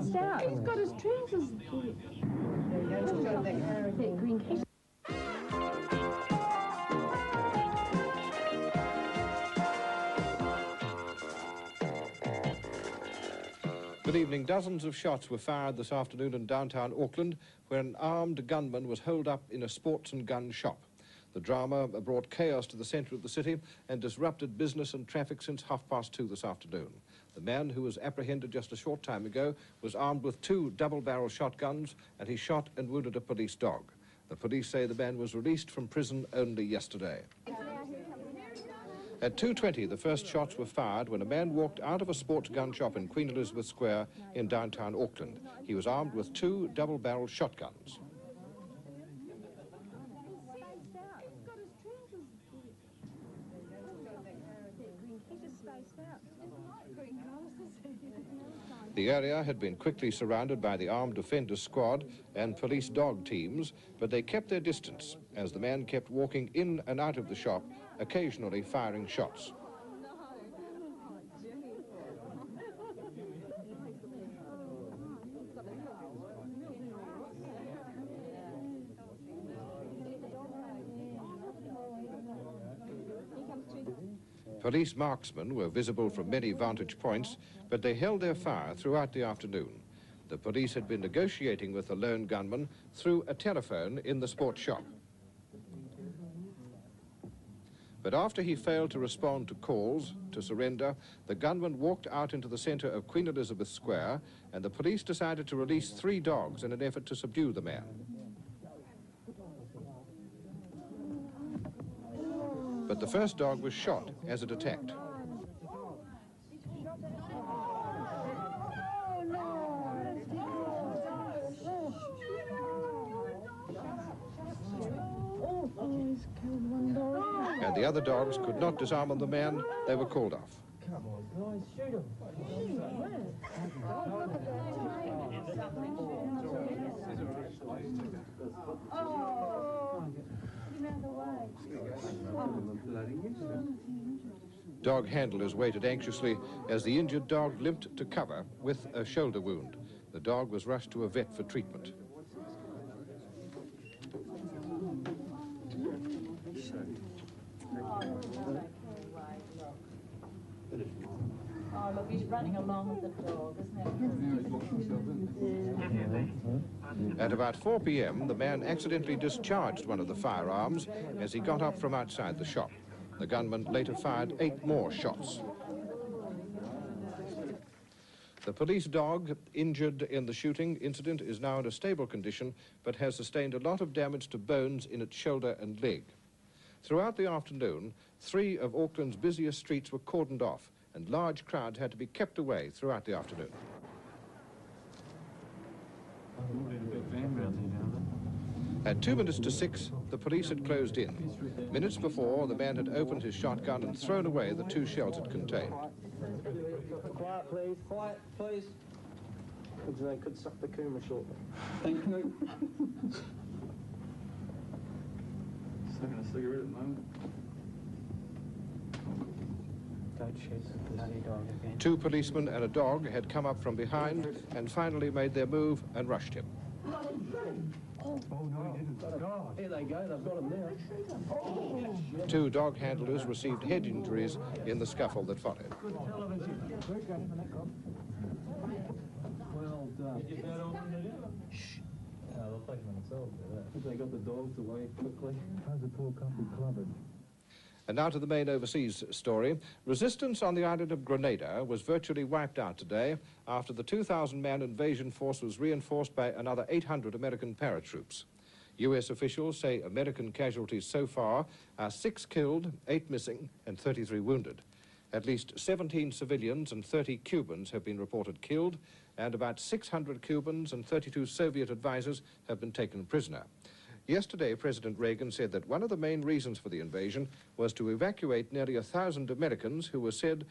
spaced out. He's got his trousers. There you go. He's got that green t-shirt. Good evening. Dozens of shots were fired this afternoon in downtown Auckland, where an armed gunman was holed up in a sports and gun shop. The drama brought chaos to the centre of the city and disrupted business and traffic since 2:30 this afternoon. The man who was apprehended just a short time ago was armed with 2 double-barrel shotguns, and he shot and wounded a police dog. The police say the man was released from prison only yesterday. At 2:20, the first shots were fired when a man walked out of a sports gun shop in Queen Elizabeth Square in downtown Auckland. He was armed with 2 double-barrel shotguns. The area had been quickly surrounded by the armed defenders squad and police dog teams, but they kept their distance as the man kept walking in and out of the shop, occasionally firing shots. Police marksmen were visible from many vantage points, but they held their fire throughout the afternoon. The police had been negotiating with the lone gunman through a telephone in the sports shop. But after he failed to respond to calls to surrender, the gunman walked out into the centre of Queen Elizabeth Square, and the police decided to release 3 dogs in an effort to subdue the man. But the first dog was shot as it attacked. And the other dogs could not disarm the man. They were called off. Come on, guys, shoot him. Dog handlers waited anxiously as the injured dog limped to cover with a shoulder wound. The dog was rushed to a vet for treatment. Oh, look, he's running along with the dog, isn't he? At about 4 p.m., the man accidentally discharged one of the firearms as he got up from outside the shop. The gunman later fired 8 more shots. The police dog injured in the shooting incident is now in a stable condition, but has sustained a lot of damage to bones in its shoulder and leg. Throughout the afternoon, 3 of Auckland's busiest streets were cordoned off, and large crowds had to be kept away throughout the afternoon. At 2 minutes to 6, the police had closed in. Minutes before, the man had opened his shotgun and thrown away the 2 shells it contained. Quiet, please. Quiet, please. Because they could suck the Kuma shortly. Thank you. Smoking a cigarette at the moment. 2 policemen and a dog had come up from behind and finally made their move and rushed him. Oh, no, he didn't. God. Here they go, they've got him now. 2 dog handlers received head injuries in the scuffle that followed. Good television. Well done. Shh. They'll take them themselves for that. They got the dogs away quickly. How's the poor country clobbered? And now to the main overseas story. Resistance on the island of Grenada was virtually wiped out today after the 2,000-man invasion force was reinforced by another 800 American paratroops. U.S. officials say American casualties so far are 6 killed, 8 missing, and 33 wounded. At least 17 civilians and 30 Cubans have been reported killed, and about 600 Cubans and 32 Soviet advisors have been taken prisoner. Yesterday, President Reagan said that one of the main reasons for the invasion was to evacuate nearly 1,000 Americans who were said